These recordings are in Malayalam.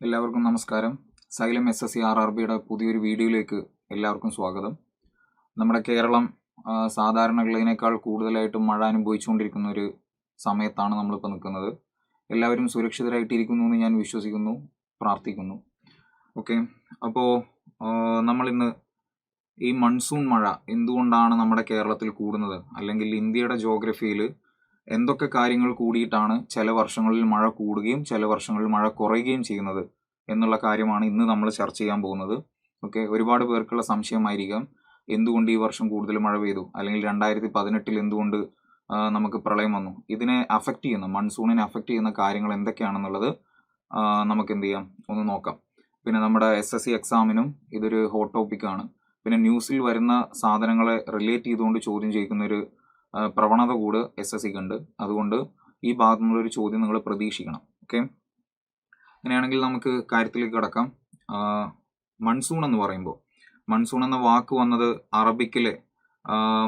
എല്ലാവർക്കും നമസ്കാരം. സൈലം SSC RRBയുടെ പുതിയൊരു വീഡിയോയിലേക്ക് എല്ലാവർക്കും സ്വാഗതം. നമ്മുടെ കേരളം സാധാരണയുള്ളതിനേക്കാൾ കൂടുതലായിട്ട് മഴ അനുഭവിച്ചുകൊണ്ടിരിക്കുന്ന ഒരു സമയത്താണ് നമ്മളിപ്പോൾ നിൽക്കുന്നത്. എല്ലാവരും സുരക്ഷിതരായിട്ടിരിക്കുന്നു എന്ന് ഞാൻ വിശ്വസിക്കുന്നു, പ്രാർത്ഥിക്കുന്നു. ഓക്കെ, അപ്പോൾ നമ്മളിന്ന് ഈ മൺസൂൺ മഴ എന്തുകൊണ്ടാണ് നമ്മുടെ കേരളത്തിൽ കൂടുന്നത്, അല്ലെങ്കിൽ ഇന്ത്യയുടെ ജോഗ്രഫിയിൽ എന്തൊക്കെ കാര്യങ്ങൾ കൂടിയിട്ടാണ് ചില വർഷങ്ങളിൽ മഴ കൂടുകയും ചില വർഷങ്ങളിൽ മഴ കുറയുകയും ചെയ്യുന്നത് എന്നുള്ള കാര്യമാണ് ഇന്ന് നമ്മൾ ചർച്ച ചെയ്യാൻ പോകുന്നത്. ഓക്കെ, ഒരുപാട് പേർക്കുള്ള സംശയമായിരിക്കാം, എന്തുകൊണ്ട് ഈ വർഷം കൂടുതൽ മഴ പെയ്തു, അല്ലെങ്കിൽ 2018 എന്തുകൊണ്ട് നമുക്ക് പ്രളയം വന്നു. ഇതിനെ അഫക്റ്റ് ചെയ്യുന്ന, മൺസൂണിനെ അഫക്റ്റ് ചെയ്യുന്ന കാര്യങ്ങൾ എന്തൊക്കെയാണെന്നുള്ളത് നമുക്ക് എന്ത് ചെയ്യാം, ഒന്ന് നോക്കാം. പിന്നെ നമ്മുടെ SSC എക്സാമിനും ഇതൊരു ഹോട്ട് ടോപ്പിക്കാണ്. പിന്നെ ന്യൂസിൽ വരുന്ന സാധനങ്ങളെ റിലേറ്റ് ചെയ്തുകൊണ്ട് ചോദ്യം ചെയ്യിക്കുന്നൊരു പ്രവണത കൂടെ SSCക്ക് ഉണ്ട്. അതുകൊണ്ട് ഈ ഭാഗത്തു നിന്നുള്ളൊരു ചോദ്യം നിങ്ങൾ പ്രതീക്ഷിക്കണം. ഓക്കെ, അങ്ങനെയാണെങ്കിൽ നമുക്ക് കാര്യത്തിലേക്ക് കടക്കാം. മൺസൂൺ എന്ന് പറയുമ്പോൾ, മൺസൂൺ എന്ന വാക്ക് വന്നത് അറബിക്കിലെ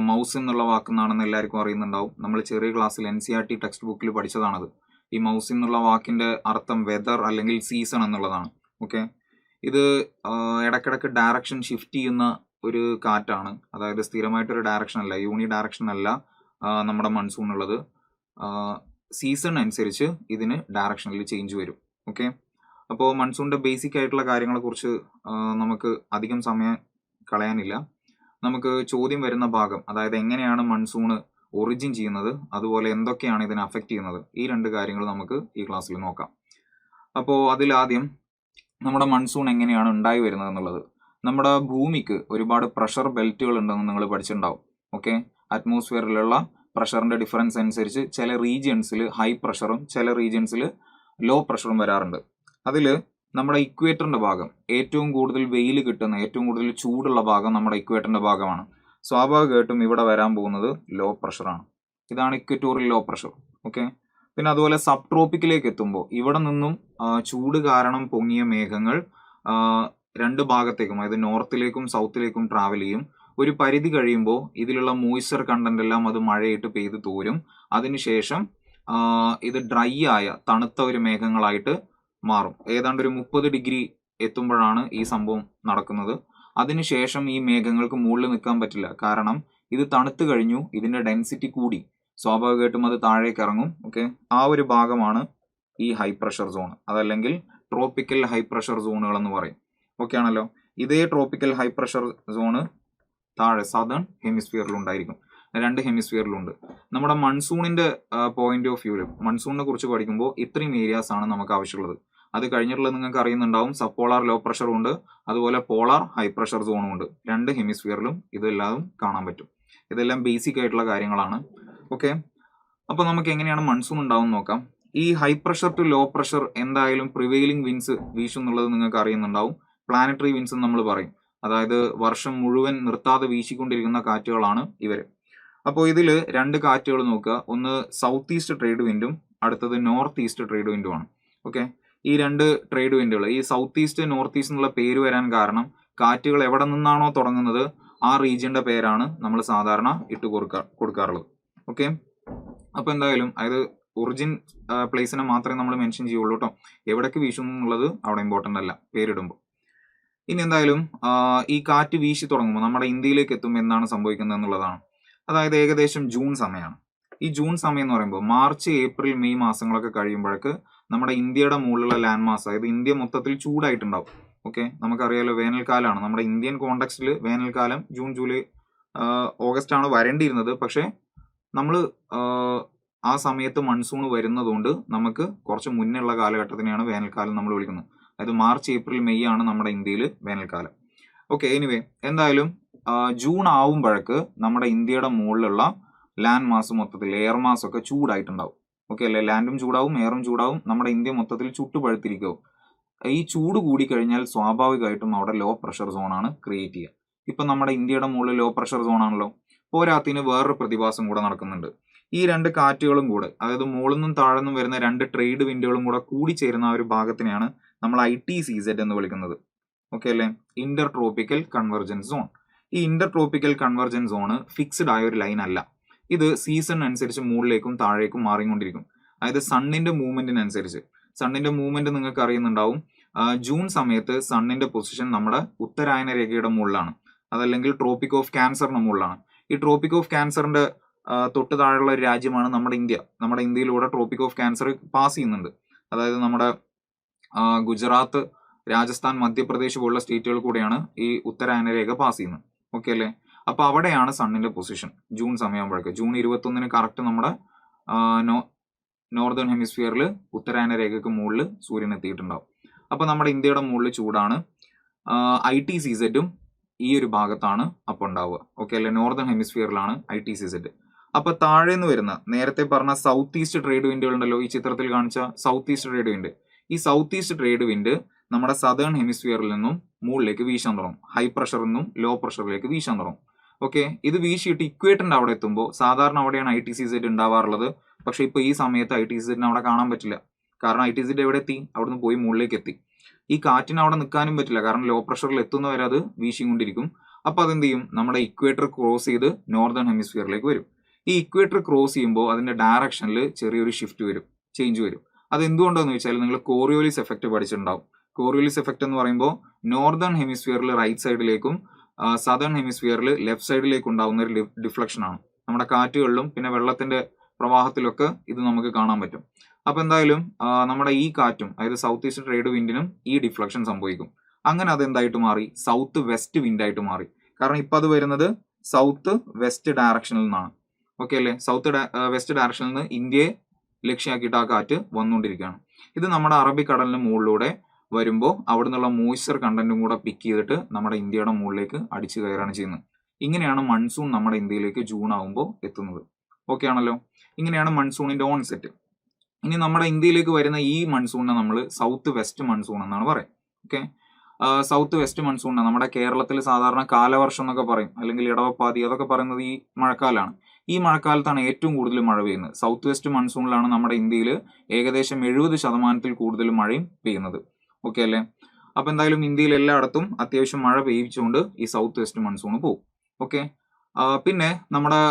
മൗസ് എന്നുള്ള വാക്കെന്നാണെന്ന് എല്ലാവർക്കും അറിയുന്നുണ്ടാവും. നമ്മൾ ചെറിയ ക്ലാസ്സിൽ NCERT ടെക്സ്റ്റ് ബുക്കിൽ പഠിച്ചതാണത്. ഈ മൗസ് എന്നുള്ള വാക്കിൻ്റെ അർത്ഥം വെതർ അല്ലെങ്കിൽ സീസൺ എന്നുള്ളതാണ്. ഓക്കെ, ഇത് ഇടയ്ക്കിടയ്ക്ക് ഡയറക്ഷൻ ഷിഫ്റ്റ് ചെയ്യുന്ന ഒരു കാറ്റാണ്. അതായത് സ്ഥിരമായിട്ടൊരു ഡയറക്ഷൻ അല്ല, യൂണി ഡയറക്ഷൻ അല്ല നമ്മുടെ മൺസൂൺ ഉള്ളത്. സീസൺ അനുസരിച്ച് ഇതിന് ഡയറക്ഷനിൽ ചേഞ്ച് വരും. ഓക്കെ, അപ്പോൾ മൺസൂണിൻ്റെ ബേസിക് ആയിട്ടുള്ള കാര്യങ്ങളെക്കുറിച്ച് നമുക്ക് അധികം സമയം കളയാനില്ല. നമുക്ക് ചോദ്യം വരുന്ന ഭാഗം, അതായത് എങ്ങനെയാണ് മൺസൂണ് ഒറിജിൻ ചെയ്യുന്നത്, അതുപോലെ എന്തൊക്കെയാണ് ഇതിനെ അഫക്റ്റ് ചെയ്യുന്നത്, ഈ രണ്ട് കാര്യങ്ങൾ നമുക്ക് ഈ ക്ലാസ്സിൽ നോക്കാം. അപ്പോൾ അതിലാദ്യം നമ്മുടെ മൺസൂൺ എങ്ങനെയാണ് ഉണ്ടായി വരുന്നത് എന്നുള്ളത്. നമ്മുടെ ഭൂമിക്ക് ഒരുപാട് പ്രഷർ ബെൽറ്റുകൾ ഉണ്ടെന്ന് നിങ്ങൾ പഠിച്ചിട്ടുണ്ടാവും. ഓക്കെ, അറ്റ്മോസ്ഫിയറിലുള്ള പ്രഷറിൻ്റെ ഡിഫറൻസ് അനുസരിച്ച് ചില റീജിയൻസിൽ ഹൈ പ്രഷറും ചില റീജിയൻസിൽ ലോ പ്രഷറും വരാറുണ്ട്. അതിൽ നമ്മുടെ ഇക്വേറ്ററിൻ്റെ ഭാഗം, ഏറ്റവും കൂടുതൽ വെയിൽ കിട്ടുന്ന, ഏറ്റവും കൂടുതൽ ചൂടുള്ള ഭാഗം നമ്മുടെ ഇക്വേറ്ററിൻ്റെ ഭാഗമാണ്. സ്വാഭാവികമായിട്ടും ഇവിടെ വരാൻ പോകുന്നത് ലോ പ്രഷറാണ്. ഇതാണ് ഇക്വറ്റോറിയൽ ലോ പ്രഷർ. ഓക്കെ, പിന്നെ അതുപോലെ സബ് ട്രോപ്പിക്കിലേക്ക് എത്തുമ്പോൾ ഇവിടെ നിന്നും ചൂട് കാരണം പൊങ്ങിയ മേഘങ്ങൾ രണ്ട് ഭാഗത്തേക്കും, അതായത് നോർത്തിലേക്കും സൗത്തിലേക്കും ട്രാവൽ ചെയ്യും. ഒരു പരിധി കഴിയുമ്പോൾ ഇതിലുള്ള മോയ്സ്ചർ കണ്ടന്റ് എല്ലാം അത് മഴയിട്ട് പെയ്ത് തോരും. അതിനുശേഷം ഇത് ഡ്രൈ ആയ തണുത്ത ഒരു മേഘങ്ങളായിട്ട് മാറും. ഏതാണ്ട് ഒരു 30 ഡിഗ്രി എത്തുമ്പോഴാണ് ഈ സംഭവം നടക്കുന്നത്. അതിനുശേഷം ഈ മേഘങ്ങൾക്ക് മുകളിൽ നിൽക്കാൻ പറ്റില്ല, കാരണം ഇത് തണുത്ത് കഴിഞ്ഞു, ഇതിന്റെ ഡെൻസിറ്റി കൂടി, സ്വാഭാവികമായിട്ടും അത് താഴേക്ക് ഇറങ്ങും. ഓക്കെ, ആ ഒരു ഭാഗമാണ് ഈ ഹൈ പ്രഷർ സോൺ, അതല്ലെങ്കിൽ ട്രോപ്പിക്കൽ ഹൈ പ്രഷർ സോണുകൾ എന്ന് പറയും. ഓക്കെ ആണല്ലോ. ഇതേ ട്രോപ്പിക്കൽ ഹൈ പ്രഷർ സോണ് താഴെ സദേൺ ഹെമിസ്ഫിയറിലുണ്ടായിരിക്കും, രണ്ട് ഹെമിസ്ഫിയറിലുണ്ട്. നമ്മുടെ മൺസൂണിന്റെ പോയിന്റ് ഓഫ് വ്യൂവിൽ മൺസൂണിനെ കുറിച്ച് പഠിക്കുമ്പോൾ ഇത്രയും ഏരിയാസ് ആണ് നമുക്ക് ആവശ്യമുള്ളത്. അത് കഴിഞ്ഞിട്ടുള്ളത് നിങ്ങൾക്ക് അറിയുന്നുണ്ടാവും, സബ്പോളാർ ലോ പ്രഷറും ഉണ്ട്, അതുപോലെ പോളാർ ഹൈ പ്രഷർ സോണും ഉണ്ട്. രണ്ട് ഹെമിസ്ഫിയറിലും ഇതെല്ലാം കാണാൻ പറ്റും. ഇതെല്ലാം ബേസിക് ആയിട്ടുള്ള കാര്യങ്ങളാണ്. ഓക്കെ, അപ്പോൾ നമുക്ക് എങ്ങനെയാണ് മൺസൂൺ ഉണ്ടാവും നോക്കാം. ഈ high pressure to low pressure എന്തായാലും പ്രിവെയിലിംഗ് വിൻസ് വീശും എന്നുള്ളത് നിങ്ങൾക്ക് അറിയുന്നുണ്ടാവും. പ്ലാനറ്ററി വിൻസ് എന്ന് നമ്മൾ പറയും, അതായത് വർഷം മുഴുവൻ നിർത്താതെ വീശിക്കൊണ്ടിരിക്കുന്ന കാറ്റുകളാണ് ഇവർ. അപ്പോൾ ഇതിൽ രണ്ട് കാറ്റുകൾ നോക്കുക, ഒന്ന് സൗത്ത് ഈസ്റ്റ് ട്രേഡ് വിൻഡും അടുത്തത് നോർത്ത് ഈസ്റ്റ് ട്രേഡ് വിൻഡുമാണ്. ഓക്കെ, ഈ രണ്ട് ട്രേഡ് വിൻഡുകൾ, ഈ സൗത്ത് ഈസ്റ്റ് നോർത്ത് ഈസ്റ്റ് എന്നുള്ള പേര് വരാൻ കാരണം കാറ്റുകൾ എവിടെ നിന്നാണോ തുടങ്ങുന്നത് ആ റീജിയന്റെ പേരാണ് നമ്മൾ സാധാരണ ഇട്ട് കൊടുക്കാറുള്ളത്. ഓക്കെ, അപ്പോൾ എന്തായാലും അതായത് ഒറിജിൻ പ്ലേസിനെ മാത്രമേ നമ്മൾ മെൻഷൻ ചെയ്യുള്ളൂ കേട്ടോ. എവിടേക്ക് വീശുന്നു എന്നുള്ളത് അവിടെ ഇമ്പോർട്ടൻ്റ് അല്ല പേരിടുമ്പോൾ. ഇനി എന്തായാലും ഈ കാറ്റ് വീശി തുടങ്ങുമ്പോൾ നമ്മുടെ ഇന്ത്യയിലേക്ക് എത്തുമ്പോൾ എന്താണ് സംഭവിക്കുന്നത് എന്നുള്ളതാണ്. അതായത് ഏകദേശം ജൂൺ സമയമാണ്. ഈ ജൂൺ സമയം എന്ന് പറയുമ്പോൾ മാർച്ച് ഏപ്രിൽ മെയ് മാസങ്ങളൊക്കെ കഴിയുമ്പോഴേക്ക് നമ്മുടെ ഇന്ത്യയുടെ മുകളിലുള്ള ലാൻഡ് മാസ്, അതായത് ഇന്ത്യ മൊത്തത്തിൽ ചൂടായിട്ടുണ്ടാവും. ഓക്കെ, നമുക്കറിയാലോ വേനൽക്കാലമാണ്. നമ്മുടെ ഇന്ത്യൻ കോണ്ടെക്സ്റ്റിൽ വേനൽക്കാലം ജൂൺ ജൂലൈ ഓഗസ്റ്റ് ആണ് വരേണ്ടിയിരുന്നത്. പക്ഷേ നമ്മൾ ആ സമയത്ത് മൺസൂൺ വരുന്നതുകൊണ്ട് നമുക്ക് കുറച്ച് മുന്നേ ഉള്ള കാലഘട്ടത്തിനെയാണ് വേനൽക്കാലം നമ്മൾ വിളിക്കുന്നത്. അതായത് മാർച്ച് ഏപ്രിൽ മെയ് ആണ് നമ്മുടെ ഇന്ത്യയിൽ വേനൽക്കാലം. ഓക്കെ, എനിവേ എന്തായാലും ജൂൺ ആവുമ്പോഴേക്ക് നമ്മുടെ ഇന്ത്യയുടെ മുകളിലുള്ള ലാൻഡ് മാസ് മൊത്തത്തിൽ എയർ മാസ് ഒക്കെ ചൂടായിട്ടുണ്ടാവും. ഓക്കെ അല്ലേ, ലാൻഡും ചൂടാവും എയറും ചൂടാവും, നമ്മുടെ ഇന്ത്യ മൊത്തത്തിൽ ചുട്ടുപഴുത്തിരിക്കും. ഈ ചൂട് കൂടി കഴിഞ്ഞാൽ സ്വാഭാവികമായിട്ടും അവിടെ ലോ പ്രഷർ സോണാണ് ക്രിയേറ്റ് ചെയ്യുക. ഇപ്പം നമ്മുടെ ഇന്ത്യയുടെ മുകളിൽ ലോ പ്രഷർ സോണാണല്ലോ. പോരാത്തിന് വേറൊരു പ്രതിഭാസം കൂടെ നടക്കുന്നുണ്ട്. ഈ രണ്ട് കാറ്റുകളും കൂടെ, അതായത് മുകളിൽ നിന്നും താഴെ നിന്നും വരുന്ന രണ്ട് ട്രേഡ് വിൻഡുകളും കൂടെ കൂടിച്ചേരുന്ന ഒരു ഭാഗത്തിനെയാണ് നമ്മൾ ITCZ എന്ന് വിളിക്കുന്നത്. ഓക്കെ അല്ലേ, ഇന്റർ ട്രോപ്പിക്കൽ കൺവെർജൻസ് സോൺ. ഈ Inter tropical convergence zone fixed ആയ ഒരു ലൈൻ അല്ല. ഇത് സീസൺ അനുസരിച്ച് മുകളിലേക്കും താഴേക്കും മാറിക്കൊണ്ടിരിക്കും. അതായത് സണ്ണിന്റെ മൂവ്മെന്റിനനുസരിച്ച്. സണ്ണിന്റെ മൂവ്മെന്റ് നിങ്ങൾക്ക് അറിയുന്നുണ്ടാവും. ജൂൺ സമയത്ത് സണ്ണിന്റെ പൊസിഷൻ നമ്മുടെ ഉത്തരായന രേഖയുടെ മുകളിലാണ്, അതല്ലെങ്കിൽ ട്രോപ്പിക് ഓഫ് ക്യാൻസറിന്റെ മുകളിലാണ്. ഈ ട്രോപ്പിക് ഓഫ് ക്യാൻസറിന്റെ തൊട്ട് താഴെയുള്ള ഒരു രാജ്യമാണ് നമ്മുടെ ഇന്ത്യ. നമ്മുടെ ഇന്ത്യയിലൂടെ ട്രോപ്പിക് ഓഫ് ക്യാൻസർ പാസ് ചെയ്യുന്നുണ്ട്. അതായത് നമ്മുടെ ഗുജറാത്ത്, രാജസ്ഥാൻ, മധ്യപ്രദേശ് പോലുള്ള സ്റ്റേറ്റുകൾ കൂടെയാണ് ഈ ഉത്തരായന രേഖ പാസ് ചെയ്യുന്നത്. ഓക്കെ അല്ലേ? അപ്പൊ അവിടെയാണ് സണ്ണിന്റെ പൊസിഷൻ ജൂൺ സമയമാകുമ്പോഴേക്ക്. ജൂൺ 21 കറക്റ്റ് നമ്മുടെ നോർത്തേൺ ഹെമിസ്ഫിയറിൽ ഉത്തരായന രേഖയ്ക്ക് മുകളിൽ സൂര്യൻ എത്തിയിട്ടുണ്ടാവും. അപ്പൊ നമ്മുടെ ഇന്ത്യയുടെ മുകളിൽ ചൂടാണ്. ITCZ ഈ ഒരു ഭാഗത്താണ് അപ്പൊ ഉണ്ടാവുക. ഓക്കെ അല്ലെ? നോർത്തേൺ ഹെമിസ്ഫിയറിലാണ് ITCZ. അപ്പൊ താഴെ നിന്ന് വരുന്ന നേരത്തെ പറഞ്ഞ സൗത്ത് ഈസ്റ്റ് ട്രേഡ് വിൻഡുകൾ ഉണ്ടല്ലോ, ഈ ചിത്രത്തിൽ കാണിച്ച സൗത്ത് ഈസ്റ്റ് ട്രേഡ് വിൻഡ്, ഈ സൗത്ത് ഈസ്റ്റ് ട്രേഡ് വിൻഡ് നമ്മുടെ സദേൺ ഹെമിസ്ഫിയറിൽ നിന്നും മുകളിലേക്ക് വീശാൻ തുടങ്ങും. ഹൈ പ്രഷറിൽ നിന്നും ലോ പ്രഷറിലേക്ക് വീശാൻ തുടങ്ങും. ഓക്കെ, ഇത് വീശിയിട്ട് ഇക്വേറ്ററിന്റെ അവിടെ എത്തുമ്പോൾ സാധാരണ അവിടെയാണ് ITCZ ഉണ്ടാവാറുള്ളത്. പക്ഷെ ഇപ്പൊ ഈ സമയത്ത് ITCZ അവിടെ കാണാൻ പറ്റില്ല. കാരണം ITCZ എവിടെ എത്തി? അവിടുന്ന് പോയി മുകളിലേക്ക് എത്തി. ഈ കാറ്റിന് അവിടെ നിൽക്കാനും പറ്റില്ല, കാരണം ലോ പ്രഷറിൽ എത്തുന്നവരെ അത് വീശിക്കൊണ്ടിരിക്കും. അപ്പൊ അതെന്ത് ചെയ്യും? നമ്മുടെ ഇക്വേറ്റർ ക്രോസ് ചെയ്ത് നോർത്തേൺ ഹെമിസ്ഫിയറിലേക്ക് വരും. ഈ ഇക്വേറ്റർ ക്രോസ് ചെയ്യുമ്പോൾ അതിന്റെ ഡയറക്ഷനിൽ ചെറിയൊരു ഷിഫ്റ്റ് വരും, ചേഞ്ച് വരും. അത് എന്തുകൊണ്ടാന്ന് വെച്ചാൽ നിങ്ങൾ കോറിയോലിസ് എഫക്ട് പഠിച്ചിട്ടുണ്ടാവും. കോറിയോലിസ് എഫക്ട് എന്ന് പറയുമ്പോൾ നോർത്തേൺ ഹെമിസ്ഫിയറിൽ റൈറ്റ് സൈഡിലേക്കും സദേൺ ഹെമിസ്ഫിയറിൽ ലെഫ്റ്റ് സൈഡിലേക്കും ഉണ്ടാകുന്ന ഒരു ഡിഫ്ലക്ഷൻ ആണ്. നമ്മുടെ കാറ്റുകളിലും പിന്നെ വെള്ളത്തിന്റെ പ്രവാഹത്തിലൊക്കെ ഇത് നമുക്ക് കാണാൻ പറ്റും. അപ്പൊ എന്തായാലും നമ്മുടെ ഈ കാറ്റും, അതായത് സൗത്ത് ഈസ്റ്റ് ട്രേഡ് വിൻഡിനും ഈ ഡിഫ്ലക്ഷൻ സംഭവിക്കും. അങ്ങനെ അത് എന്തായിട്ട് മാറി? സൗത്ത് വെസ്റ്റ് വിൻഡ് ആയിട്ട് മാറി. കാരണം ഇപ്പൊ അത് വരുന്നത് സൗത്ത് വെസ്റ്റ് ഡയറക്ഷനിൽ നിന്നാണ്. ഓക്കെ അല്ലേ? സൗത്ത് വെസ്റ്റ് ഡയറക്ഷനിൽ നിന്ന് ഇന്ത്യയെ ലക്ഷ്യമാക്കിയിട്ട് ആ കാറ്റ് വന്നുകൊണ്ടിരിക്കുകയാണ്. ഇത് നമ്മുടെ അറബിക്കടലിന് മുകളിലൂടെ വരുമ്പോൾ അവിടെ നിന്നുള്ള മോയ്സ്ചർ കണ്ടന്റും കൂടെ പിക്ക് ചെയ്തിട്ട് നമ്മുടെ ഇന്ത്യയുടെ മുകളിലേക്ക് അടിച്ചു കയറാണ് ചെയ്യുന്നത്. ഇങ്ങനെയാണ് മൺസൂൺ നമ്മുടെ ഇന്ത്യയിലേക്ക് ജൂൺ ആകുമ്പോൾ എത്തുന്നത്. ഓക്കെ ആണല്ലോ? ഇങ്ങനെയാണ് മൺസൂണിന്റെ ഓൺസെറ്റ്. ഇനി നമ്മുടെ ഇന്ത്യയിലേക്ക് വരുന്ന ഈ മൺസൂണിനെ നമ്മൾ സൗത്ത് വെസ്റ്റ് മൺസൂൺ എന്നാണ് പറയുക. ഓക്കെ, സൗത്ത് വെസ്റ്റ് മൺസൂണിനെ നമ്മുടെ കേരളത്തിൽ സാധാരണ കാലവർഷം എന്നൊക്കെ പറയും, അല്ലെങ്കിൽ ഇടവപ്പാതി, അതൊക്കെ പറയുന്നത് ഈ മഴക്കാലമാണ്. ഈ മഴക്കാലത്താണ് ഏറ്റവും കൂടുതൽ മഴ പെയ്യുന്നത്. സൗത്ത് വെസ്റ്റ് മൺസൂണിലാണ് നമ്മുടെ ഇന്ത്യയിൽ ഏകദേശം 70% കൂടുതൽ മഴയും പെയ്യുന്നത്. ഓക്കെ അല്ലേ? അപ്പൊ എന്തായാലും ഇന്ത്യയിൽ എല്ലായിടത്തും അത്യാവശ്യം മഴ പെയ്യിച്ചുകൊണ്ട് ഈ സൗത്ത് വെസ്റ്റ് മൺസൂൺ പോകും. ഓക്കെ, പിന്നെ നമ്മുടെ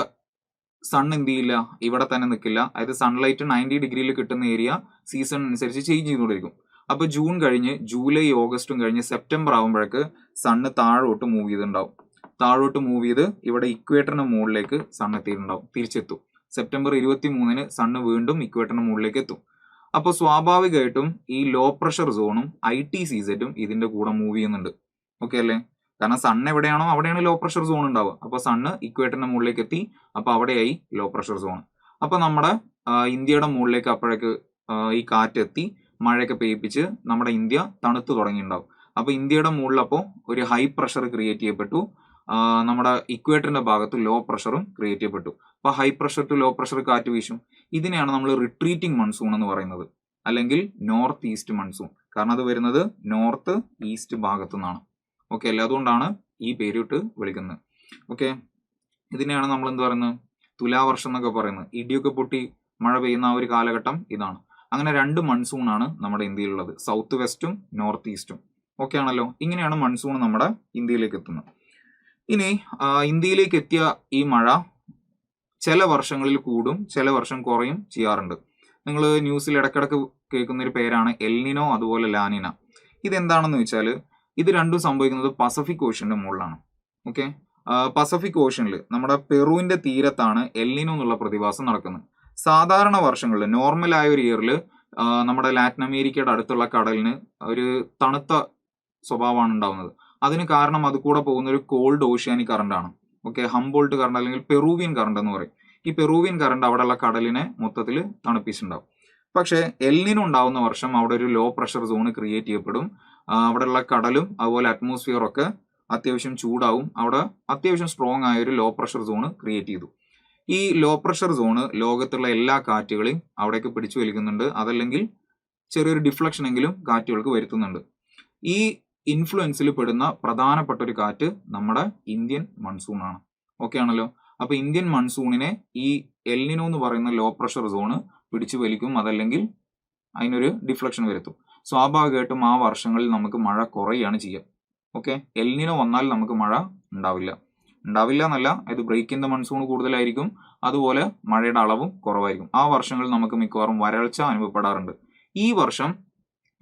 സൺ എന്ത് ചെയ്യില്ല, ഇവിടെ തന്നെ നിൽക്കില്ല. അതായത് സൺലൈറ്റ് 90 ഡിഗ്രിയിൽ കിട്ടുന്ന ഏരിയ സീസൺ അനുസരിച്ച് ചേഞ്ച് ചെയ്തുകൊണ്ടിരിക്കും. അപ്പൊ ജൂൺ കഴിഞ്ഞ് ജൂലൈ ഓഗസ്റ്റും കഴിഞ്ഞ് സെപ്റ്റംബർ ആകുമ്പോഴേക്ക് സണ്ണ് താഴോട്ട് മൂവ് ചെയ്തിട്ടുണ്ടാവും. താഴോട്ട് മൂവ് ചെയ്ത് ഇവിടെ ഇക്വേറ്ററിന് മുകളിലേക്ക് സൺ എത്തിയിട്ടുണ്ടാവും, തിരിച്ചെത്തും. സെപ്റ്റംബർ 23 സണ്ണ് വീണ്ടും ഇക്വേറ്ററിന് മുകളിലേക്ക് എത്തും. അപ്പോൾ സ്വാഭാവികമായിട്ടും ഈ ലോ പ്രഷർ സോണും ITCZ ഇതിന്റെ കൂടെ മൂവ് ചെയ്യുന്നുണ്ട്. ഓക്കെ അല്ലേ? കാരണം സൺ എവിടെയാണോ അവിടെയാണ് ലോ പ്രഷർ സോൺ ഉണ്ടാവുക. അപ്പൊ സണ്ണ് ഇക്വേറ്ററിന്റെ മുകളിലേക്ക് എത്തി, അപ്പൊ അവിടെയായി ലോ പ്രഷർ സോൺ. അപ്പൊ നമ്മുടെ ഇന്ത്യയുടെ മുകളിലേക്ക് അപ്പോഴേക്ക് ഈ കാറ്റെത്തി മഴയൊക്കെ പെയ്യിപ്പിച്ച് നമ്മുടെ ഇന്ത്യ തണുത്ത് തുടങ്ങിയിട്ടുണ്ടാവും. അപ്പൊ ഇന്ത്യയുടെ മുകളിൽ അപ്പോൾ ഒരു ഹൈ പ്രഷർ ക്രിയേറ്റ് ചെയ്യപ്പെട്ടു. നമ്മുടെ ഇക്വേറ്ററിന്റെ ഭാഗത്ത് ലോ പ്രഷറും ക്രിയേറ്റ് ചെയ്യപ്പെട്ടു. അപ്പൊ high pressure to low pressure കാറ്റ് വീശും. ഇതിനെയാണ് നമ്മൾ റിട്രീറ്റിംഗ് മൺസൂൺ എന്ന് പറയുന്നത്, അല്ലെങ്കിൽ നോർത്ത് ഈസ്റ്റ് മൺസൂൺ. കാരണം അത് വരുന്നത് നോർത്ത് ഈസ്റ്റ് ഭാഗത്തു നിന്നാണ്. ഓക്കെ അല്ലേ? അതുകൊണ്ടാണ് ഈ പേരിട്ട് വിളിക്കുന്നത്. ഓക്കെ, ഇതിനെയാണ് നമ്മൾ എന്ത് പറയുന്നത്? തുലാവർഷം എന്നൊക്കെ പറയുന്നത്. ഇടിയൊക്കെ പൊട്ടി മഴ പെയ്യുന്ന ആ ഒരു കാലഘട്ടം ഇതാണ്. അങ്ങനെ 2 മൺസൂൺ ആണ് നമ്മുടെ ഇന്ത്യയിലുള്ളത്, സൗത്ത് വെസ്റ്റും നോർത്ത് ഈസ്റ്റും. ഓക്കെ ആണല്ലോ? ഇങ്ങനെയാണ് മൺസൂൺ നമ്മുടെ ഇന്ത്യയിലേക്ക് എത്തുന്നത്. ഇനി ഇന്ത്യയിലേക്ക് എത്തിയ ഈ മഴ ചില വർഷങ്ങളിൽ കൂടും, ചില വർഷം കുറയും ചെയ്യാറുണ്ട്. നിങ്ങൾ ന്യൂസിൽ ഇടക്കിടക്ക് കേൾക്കുന്ന ഒരു പേരാണ് എൽനിനോ, അതുപോലെ ലാനിന. ഇതെന്താണെന്ന് വെച്ചാൽ ഇത് രണ്ടും സംഭവിക്കുന്നത് പസഫിക് ഓഷ്യന്റെ മുകളിലാണ്. ഓക്കെ, പസഫിക് ഓഷ്യനിൽ നമ്മുടെ പെറുവിന്റെ തീരത്താണ് എൽനിനോ എന്നുള്ള പ്രതിഭാസം നടക്കുന്നത്. സാധാരണ വർഷങ്ങളിൽ നോർമൽ ആയ ഒരു ഇയറിൽ നമ്മുടെ ലാറ്റിൻ അമേരിക്കയുടെ അടുത്തുള്ള കടലിന് ഒരു തണുത്ത സ്വഭാവമാണ് ഉണ്ടാവുന്നത്. അതിന് കാരണം അത് കൂടെ പോകുന്ന ഒരു കോൾഡ് ഓഷ്യാനിക് കറണ്ട് ആണ്. ഓക്കെ, ഹംബോൾട്ട് കറണ്ട് അല്ലെങ്കിൽ പെറൂവിയൻ കറണ്ട് എന്ന് പറയും. ഈ പെറൂവിയൻ കറണ്ട് അവിടെയുള്ള കടലിനെ മൊത്തത്തിൽ തണുപ്പിച്ചിട്ടുണ്ടാവും. പക്ഷേ എൽനിനോ ഉണ്ടാവുന്ന വർഷം അവിടെ ഒരു ലോ പ്രഷർ സോൺ ക്രിയേറ്റ് ചെയ്യപ്പെടും. അവിടെയുള്ള കടലും അതുപോലെ അറ്റ്മോസ്ഫിയറും ഒക്കെ അത്യാവശ്യം ചൂടാവും. അവിടെ അത്യാവശ്യം സ്ട്രോങ് ആയ ഒരു ലോ പ്രഷർ സോൺ ക്രിയേറ്റ് ചെയ്തു. ഈ ലോ പ്രഷർ സോണ് ലോകത്തുള്ള എല്ലാ കാറ്റുകളെയും അവിടേക്ക് പിടിച്ചു വലിക്കുന്നുണ്ട്. അതല്ലെങ്കിൽ ചെറിയൊരു ഡിഫ്ലക്ഷൻ എങ്കിലും കാറ്റുകൾക്ക് വരുത്തുന്നുണ്ട്. ഈ ഇൻഫ്ലുവൻസിൽ പെടുന്ന പ്രധാനപ്പെട്ട ഒരു കാറ്റ് നമ്മുടെ ഇന്ത്യൻ മൺസൂൺ ആണ്. ഓക്കെ ആണല്ലോ? അപ്പൊ ഇന്ത്യൻ മൺസൂണിനെ ഈ എൽനിനോ എന്ന് പറയുന്ന ലോ പ്രഷർ സോണ് പിടിച്ചു വലിക്കും, അതല്ലെങ്കിൽ അതിനൊരു ഡിഫ്ലക്ഷൻ വരുത്തും. സ്വാഭാവികമായിട്ടും ആ വർഷങ്ങളിൽ നമുക്ക് മഴ കുറയുകയാണ് ചെയ്യുക. ഓക്കെ, എൽനിനോ വന്നാൽ നമുക്ക് മഴ ഉണ്ടാവില്ല എന്നല്ല, ഇത് ബ്രേക്ക് ഇൻ ദ മൺസൂൺ കൂടുതലായിരിക്കും, അതുപോലെ മഴയുടെ അളവും കുറവായിരിക്കും. ആ വർഷങ്ങളിൽ നമുക്ക് മിക്കവാറും വരൾച്ച അനുഭവപ്പെടാറുണ്ട്. ഈ വർഷം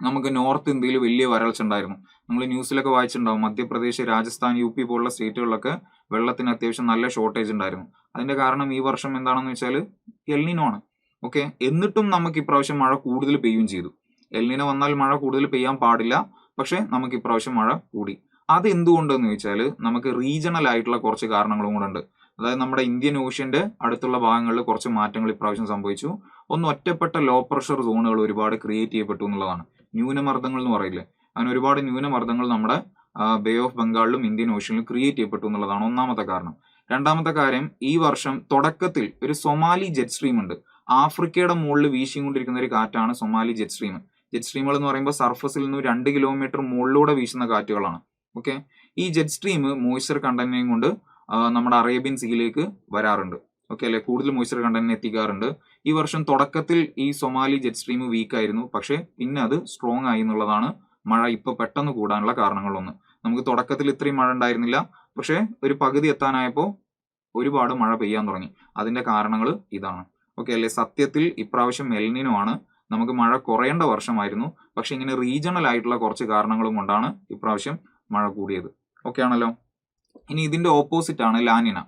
നമുക്ക് നോർത്ത് ഇന്ത്യയിൽ വലിയ വരൾച്ച ഉണ്ടായിരുന്നു. നമ്മൾ ന്യൂസിലൊക്കെ വായിച്ചിട്ടുണ്ടാവും, മധ്യപ്രദേശ്, രാജസ്ഥാൻ, യു പി പോലുള്ള സ്റ്റേറ്റുകളിലൊക്കെ വെള്ളത്തിന് അത്യാവശ്യം നല്ല ഷോർട്ടേജ് ഉണ്ടായിരുന്നു. അതിന്റെ കാരണം ഈ വർഷം എന്താണെന്ന് വെച്ചാൽ എൽനിനോ ആണ്. ഓക്കെ, എന്നിട്ടും നമുക്ക് ഇപ്രാവശ്യം മഴ കൂടുതൽ പെയ്യുകയും ചെയ്തു. എൽനിനോ വന്നാൽ മഴ കൂടുതൽ പെയ്യാൻ പാടില്ല, പക്ഷെ നമുക്ക് ഇപ്രാവശ്യം മഴ കൂടി. അത് എന്തുകൊണ്ടെന്ന് ചോദിച്ചാൽ നമുക്ക് റീജിയണൽ ആയിട്ടുള്ള കുറച്ച് കാരണങ്ങളും കൂടെ ഉണ്ട്. അതായത് നമ്മുടെ ഇന്ത്യൻ ഓഷ്യന്റെ അടുത്തുള്ള ഭാഗങ്ങളിൽ കുറച്ച് മാറ്റങ്ങൾ ഇപ്രാവശ്യം സംഭവിച്ചു. ഒന്ന്, ഒറ്റപ്പെട്ട ലോ പ്രഷർ സോണുകൾ ഒരുപാട് ക്രിയേറ്റ് ചെയ്യപ്പെട്ടു എന്നുള്ളതാണ്. ന്യൂനമർദ്ദങ്ങൾ എന്ന് പറയില്ലേ, അങ്ങനെ ഒരുപാട് ന്യൂനമർദ്ദങ്ങൾ നമ്മുടെ ബേ ഓഫ് ബംഗാളിലും ഇന്ത്യൻ ഓഷ്യനിലും ക്രിയേറ്റ് ചെയ്യപ്പെട്ടു എന്നുള്ളതാണ് ഒന്നാമത്തെ കാരണം. രണ്ടാമത്തെ കാര്യം, ഈ വർഷം തുടക്കത്തിൽ ഒരു സൊമാലി ജെറ്റ് സ്ട്രീം ഉണ്ട്. ആഫ്രിക്കയുടെ മുകളിൽ വീശിക്കൊണ്ടിരിക്കുന്ന ഒരു കാറ്റാണ് സൊമാലി ജെറ്റ് സ്ട്രീം. ജെറ്റ് സ്ട്രീമുകൾ എന്ന് പറയുമ്പോൾ സർഫസിൽ നിന്ന് 2 കിലോമീറ്റർ മുകളിലൂടെ വീശുന്ന കാറ്റുകളാണ്. ഓക്കെ, ഈ ജെറ്റ് സ്ട്രീം മോയ്സ്ചർ കണ്ടന്റിനെയും കൊണ്ട് നമ്മുടെ അറേബ്യൻ സീയിലേക്ക് വരാറുണ്ട്. ഓക്കെ അല്ലെ, കൂടുതൽ മോയ്സ്ചർ കണ്ടന്റിനെ എത്തിക്കാറുണ്ട്. ഈ വർഷം തുടക്കത്തിൽ ഈ സൊമാലി ജെറ്റ് സ്ട്രീം വീക്ക് ആയിരുന്നു, പക്ഷേ പിന്നെ അത് സ്ട്രോങ് ആയി എന്നുള്ളതാണ് മഴ ഇപ്പൊ പെട്ടെന്ന് കൂടാനുള്ള കാരണങ്ങളൊന്ന്. നമുക്ക് തുടക്കത്തിൽ ഇത്രയും മഴ ഉണ്ടായിരുന്നില്ല, പക്ഷേ ഒരു പകുതി എത്താനായപ്പോൾ ഒരുപാട് മഴ പെയ്യാൻ തുടങ്ങി. അതിന്റെ കാരണങ്ങൾ ഇതാണ്. ഓക്കെ അല്ലെ, സത്യത്തിൽ ഇപ്രാവശ്യം എൽനിനോ ആണ്. നമുക്ക് മഴ കുറയേണ്ട വർഷമായിരുന്നു, പക്ഷെ ഇങ്ങനെ റീജിയണൽ ആയിട്ടുള്ള കുറച്ച് കാരണങ്ങളും കൊണ്ടാണ് ഇപ്രാവശ്യം മഴ കൂടിയത്. ഓക്കെ ആണല്ലോ. ഇനി ഇതിന്റെ ഓപ്പോസിറ്റ് ആണ് ലാനിന.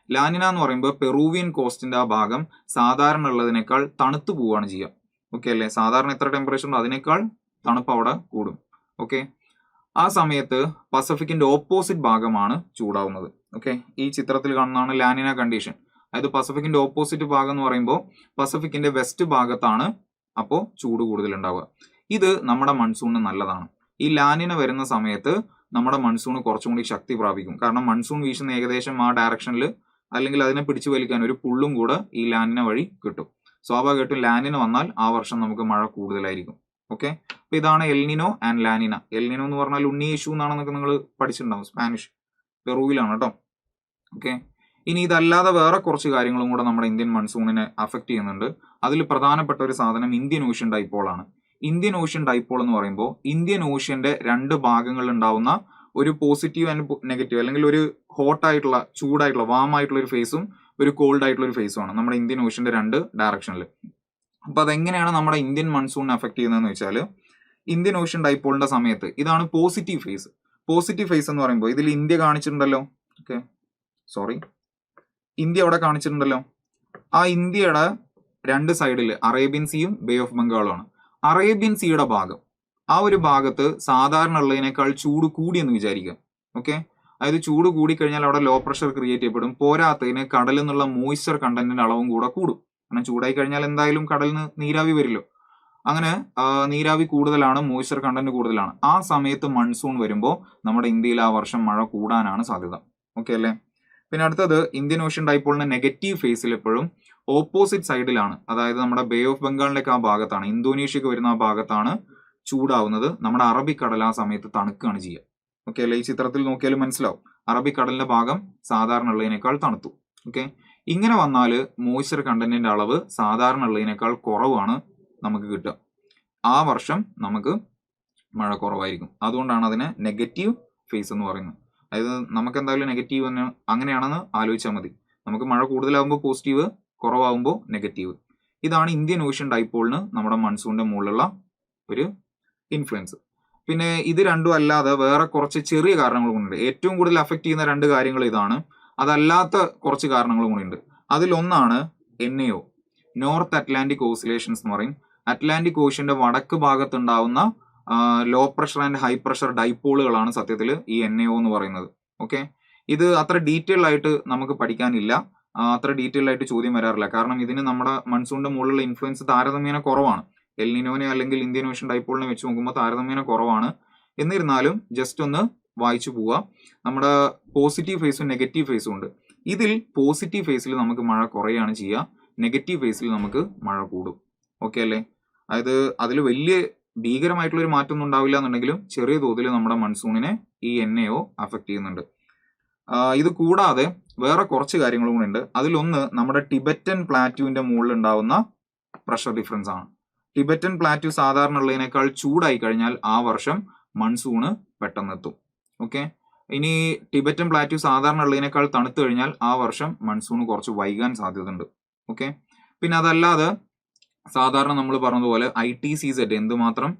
ലാനിന എന്ന് പറയുമ്പോൾ പെറൂവിയൻ കോസ്റ്റിന്റെ ആ ഭാഗം സാധാരണ ഉള്ളതിനേക്കാൾ തണുത്തു പോവുകയാണ് ചെയ്യുക. ഓക്കെ അല്ലേ, സാധാരണ എത്ര ടെമ്പറേച്ചർ ഉണ്ടോ അതിനേക്കാൾ തണുപ്പ് അവിടെ കൂടും. ഓക്കെ, ആ സമയത്ത് പസഫിക്കിന്റെ ഓപ്പോസിറ്റ് ഭാഗമാണ് ചൂടാവുന്നത്. ഓക്കെ, ഈ ചിത്രത്തിൽ കാണുന്നതാണ് ലാനിന കണ്ടീഷൻ. അതായത് പസഫിക്കിന്റെ ഓപ്പോസിറ്റ് ഭാഗം എന്ന് പറയുമ്പോൾ പസഫിക്കിന്റെ വെസ്റ്റ് ഭാഗത്താണ് അപ്പോൾ ചൂട് കൂടുതൽ ഉണ്ടാവുക. ഇത് നമ്മുടെ മൺസൂണിന് നല്ലതാണ്. ഈ ലാനിന വരുന്ന സമയത്ത് നമ്മുടെ മൺസൂൺ കുറച്ചും കൂടി ശക്തി പ്രാപിക്കും. കാരണം മൺസൂൺ വീശുന്ന ഏകദേശം ആ ഡയറക്ഷനിൽ, അല്ലെങ്കിൽ അതിനെ പിടിച്ചു വലിക്കാൻ ഒരു പുള്ളും കൂടെ ഈ ലാനിന വഴി കിട്ടും. സ്വാഭാവികമായിട്ടും ലാനിന വന്നാൽ ആ വർഷം നമുക്ക് മഴ കൂടുതലായിരിക്കും. ഓക്കെ, അപ്പൊ ഇതാണ് എൽനിനോ ആൻഡ് ലാനിന. എൽനിനോ എന്ന് പറഞ്ഞാൽ ഉണ്ണിയേശു എന്നാണെന്നൊക്കെ നിങ്ങൾ പഠിച്ചിട്ടുണ്ടാവും, സ്പാനിഷ്, പെറുവിലാണ് കേട്ടോ. ഓക്കെ, ഇനി ഇതല്ലാതെ വേറെ കുറച്ച് കാര്യങ്ങളും കൂടെ നമ്മുടെ ഇന്ത്യൻ മൺസൂണിനെ അഫക്ട് ചെയ്യുന്നുണ്ട്. അതിൽ പ്രധാനപ്പെട്ട ഒരു സാധനം ഇന്ത്യൻ ഓഷ്യൻ ഡൈപോൾ ആണ്. ഇന്ത്യൻ ഓഷ്യൻ ഡൈപോൾ എന്ന് പറയുമ്പോൾ ഇന്ത്യൻ ഓഷ്യന്റെ 2 ഭാഗങ്ങളിൽ ഉണ്ടാവുന്ന ഒരു പോസിറ്റീവ് ആൻഡ് നെഗറ്റീവ്, അല്ലെങ്കിൽ ഒരു ഹോട്ട് ആയിട്ടുള്ള, ചൂടായിട്ടുള്ള, വാം ആയിട്ടുള്ള ഒരു ഫേസും ഒരു കോൾഡ് ആയിട്ടുള്ള ഒരു ഫേസും ആണ് നമ്മുടെ ഇന്ത്യൻ ഓഷ്യന്റെ 2 ഡയറക്ഷനിൽ. അപ്പൊ അതെങ്ങനെയാണ് നമ്മുടെ ഇന്ത്യൻ മൺസൂണിനെ അഫക്ട് ചെയ്യുന്നതെന്ന് വെച്ചാൽ, ഇന്ത്യൻ ഓഷ്യൻ ഡൈപോളിന്റെ സമയത്ത് ഇതാണ് പോസിറ്റീവ് ഫേസ്. പോസിറ്റീവ് ഫേസ് എന്ന് പറയുമ്പോൾ ഇതിൽ ഇന്ത്യ കാണിച്ചിട്ടുണ്ടല്ലോ. ഓക്കെ, സോറി, ഇന്ത്യ അവിടെ കാണിച്ചിട്ടുണ്ടല്ലോ. ആ ഇന്ത്യയുടെ 2 സൈഡിൽ അറേബ്യൻ സീയും ബേ ഓഫ് ബംഗാളും ആണ്. അറേബ്യൻ സീയുടെ ഭാഗം, ആ ഒരു ഭാഗത്ത് സാധാരണ ഉള്ളതിനേക്കാൾ ചൂട് കൂടിയെന്ന് വിചാരിക്കുക. ഓക്കെ, അതായത് ചൂട് കൂടിക്കഴിഞ്ഞാൽ അവിടെ ലോ പ്രഷർ ക്രിയേറ്റ് ചെയ്യപ്പെടും. പോരാത്തതിന് കടലിൽ നിന്നുള്ള മോയ്സ്ചർ കണ്ടന്റിന്റെ അളവും കൂടെ കൂടും. കാരണം ചൂടായി കഴിഞ്ഞാൽ എന്തായാലും കടലിൽ നിന്ന് നീരാവി വരില്ലോ. അങ്ങനെ നീരാവി കൂടുതലാണ്, മോയ്സ്ചർ കണ്ടന്റ് കൂടുതലാണ്. ആ സമയത്ത് മൺസൂൺ വരുമ്പോൾ നമ്മുടെ ഇന്ത്യയിൽ ആ വർഷം മഴ കൂടാനാണ് സാധ്യത. ഓക്കെ അല്ലേ. പിന്നെ അടുത്തത്, ഇന്ത്യൻ ഓഷ്യൻ ഡൈപോളിന്റെ നെഗറ്റീവ് ഫേസിൽ എപ്പോഴും ഓപ്പോസിറ്റ് സൈഡിലാണ്. അതായത് നമ്മുടെ ബേ ഓഫ് ബംഗാളിലേക്ക് ആ ഭാഗത്താണ്, ഇന്തോനേഷ്യക്ക് വരുന്ന ആ ഭാഗത്താണ് ചൂടാവുന്നത്. നമ്മുടെ അറബിക്കടൽ ആ സമയത്ത് തണുക്കുകയാണ് ചെയ്യുക. ഓക്കെ അല്ലേ, ഈ ചിത്രത്തിൽ നോക്കിയാലും മനസ്സിലാവും, അറബിക്കടലിന്റെ ഭാഗം സാധാരണ ഉള്ളതിനേക്കാൾ തണുത്തു. ഓക്കെ, ഇങ്ങനെ വന്നാൽ മോയ്സ്ചർ കണ്ടന്റിന്റെ അളവ് സാധാരണ ഉള്ളതിനേക്കാൾ കുറവാണ് നമുക്ക് കിട്ടുക. ആ വർഷം നമുക്ക് മഴ കുറവായിരിക്കും. അതുകൊണ്ടാണ് അതിനെ നെഗറ്റീവ് ഫേസ് എന്ന് പറയുന്നത്. അതായത് നമുക്ക് എന്തായാലും നെഗറ്റീവ് അങ്ങനെയാണെന്ന് ആലോചിച്ചാൽ മതി. നമുക്ക് മഴ കൂടുതലാകുമ്പോൾ പോസിറ്റീവ്, കുറവാകുമ്പോൾ നെഗറ്റീവ്. ഇതാണ് ഇന്ത്യൻ ഓഷ്യൻ ഡൈപോളിന് നമ്മുടെ മൺസൂണിന്റെ മുകളിലുള്ള ഒരു ഇൻഫ്ലുവൻസ്. പിന്നെ ഇത് രണ്ടും അല്ലാതെ വേറെ കുറച്ച് ചെറിയ കാരണങ്ങളും ഉണ്ട്. ഏറ്റവും കൂടുതൽ അഫക്ട് ചെയ്യുന്ന 2 കാര്യങ്ങൾ ഇതാണ്. അതല്ലാത്ത കുറച്ച് കാരണങ്ങളും കൂടി ഉണ്ട്. അതിലൊന്നാണ് NAO, നോർത്ത് അറ്റ്ലാന്റിക് ഓസിലേഷൻസ് എന്ന് പറയും. അറ്റ്ലാന്റിക് ഓഷ്യന്റെ വടക്ക് ഭാഗത്തുണ്ടാവുന്ന low pressure and high pressure ഡൈപോളുകളാണ് സത്യത്തിൽ ഈ NAO എന്ന് പറയുന്നത്. ഓക്കെ, ഇത് അത്ര ഡീറ്റെയിൽ ആയിട്ട് നമുക്ക് പഠിക്കാനില്ല, അത്ര ഡീറ്റെയിൽ ആയിട്ട് ചോദ്യം വരാറില്ല. കാരണം ഇതിന് നമ്മുടെ മൺസൂണിന്റെ മുകളിലുള്ള ഇൻഫ്ലുവൻസ് താരതമ്യേന കുറവാണ്. എൽനിനോനെ അല്ലെങ്കിൽ ഇന്ത്യൻ ഓഷ്യൻ ഡൈപോളിനെ വെച്ച് നോക്കുമ്പോൾ താരതമ്യേന കുറവാണ്. എന്നിരുന്നാലും ജസ്റ്റ് ഒന്ന് വായിച്ചു പോവുക. നമ്മുടെ പോസിറ്റീവ് ഫേസും നെഗറ്റീവ് ഫേസും ഉണ്ട്. ഇതിൽ പോസിറ്റീവ് ഫേസിൽ നമുക്ക് മഴ കുറയാണ് ചെയ്യുക, നെഗറ്റീവ് ഫേസിൽ നമുക്ക് മഴ കൂടും. ഓക്കെ അല്ലേ. അതായത് അതിൽ വലിയ ഭീകരമായിട്ടുള്ള ഒരു മാറ്റം ഒന്നും ഉണ്ടാവില്ല എന്നുണ്ടെങ്കിലും ചെറിയ തോതിൽ നമ്മുടെ മൺസൂണിനെ ഈ NAO അഫക്ട് ചെയ്യുന്നുണ്ട്. ഇത് കൂടാതെ വേറെ കുറച്ച് കാര്യങ്ങളും കൂടെ ഉണ്ട്. അതിലൊന്ന് നമ്മുടെ ടിബറ്റൻ പ്ലാറ്റ്യൂവിന്റെ മുകളിൽ ഉണ്ടാവുന്ന പ്രഷർ ഡിഫറൻസ് ആണ്. ടിബറ്റൻ പ്ലാറ്റ്യൂ സാധാരണ ഉള്ളതിനേക്കാൾ ചൂടായി കഴിഞ്ഞാൽ ആ വർഷം മൺസൂണ് പെട്ടെന്ന് എത്തും. ഓക്കെ, ഇനി ടിബറ്റൻ പ്ലാറ്റ്യൂ സാധാരണ ഉള്ളതിനേക്കാൾ തണുത്തു കഴിഞ്ഞാൽ ആ വർഷം മൺസൂണ് കുറച്ച് വൈകാൻ സാധ്യതയുണ്ട്. ഓക്കെ, പിന്നെ അതല്ലാതെ സാധാരണ നമ്മൾ പറഞ്ഞതുപോലെ ITCZ എന്തുമാത്രം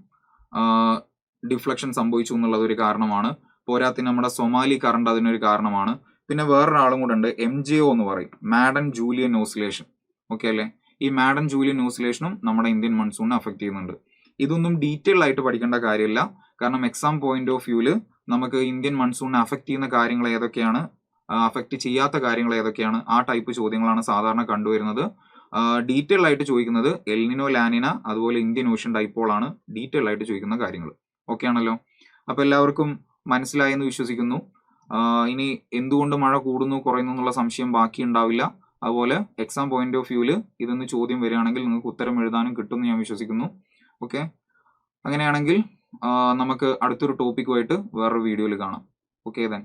ഡിഫ്ലക്ഷൻ സംഭവിച്ചു എന്നുള്ളത് ഒരു കാരണമാണ്. പോരാത്തിന് നമ്മുടെ സൊമാലി കറണ്ട് അതിനൊരു കാരണമാണ്. പിന്നെ വേറൊരാളും കൂടെ ഉണ്ട്, MJO എന്ന് പറയും, മാഡൻ ജൂലിയൻ ഓസിലേഷൻ. ഓക്കെ അല്ലേ? ഈ മാഡൻ ജൂലിയൻ ഓസിലേഷനും നമ്മുടെ ഇന്ത്യൻ മൺസൂണിനെ അഫക്റ്റ് ചെയ്യുന്നുണ്ട്. ഇതൊന്നും ഡീറ്റെയിൽ ആയിട്ട് പഠിക്കേണ്ട കാര്യമില്ല, കാരണം എക്സാം പോയിന്റ് ഓഫ് വ്യൂല് നമുക്ക് ഇന്ത്യൻ മൺസൂണിനെ അഫക്റ്റ് ചെയ്യുന്ന കാര്യങ്ങൾ ഏതൊക്കെയാണ്, അഫക്റ്റ് ചെയ്യാത്ത കാര്യങ്ങൾ ഏതൊക്കെയാണ്, ആ ടൈപ്പ് ചോദ്യങ്ങളാണ് സാധാരണ കണ്ടുവരുന്നത്. ഡീറ്റെയിൽ ആയിട്ട് ചോദിക്കുന്നത് എൽനിനോ, ലാനിന, അതുപോലെ ഇന്ത്യൻ ഓഷ്യൻ ഡൈപോൾ ആണ് ഡീറ്റെയിൽ ആയിട്ട് ചോദിക്കുന്ന കാര്യങ്ങൾ. ഓക്കെ ആണല്ലോ? അപ്പൊ എല്ലാവർക്കും മനസ്സിലായെന്ന് വിശ്വസിക്കുന്നു. ഇനി എന്തുകൊണ്ട് മഴ കൂടുന്നു കുറയുന്നു എന്നുള്ള സംശയം ബാക്കി ഉണ്ടാവില്ല. അതുപോലെ എക്സാം പോയിന്റ് ഓഫ് വ്യൂല് ഇതൊന്ന് ചോദ്യം വരികയാണെങ്കിൽ നിങ്ങൾക്ക് ഉത്തരം എഴുതാനും കിട്ടുമെന്ന് ഞാൻ വിശ്വസിക്കുന്നു. ഓക്കെ, അങ്ങനെയാണെങ്കിൽ നമുക്ക് അടുത്തൊരു ടോപ്പിക്കുമായിട്ട് വേറൊരു വീഡിയോയിൽ കാണാം. Okay then.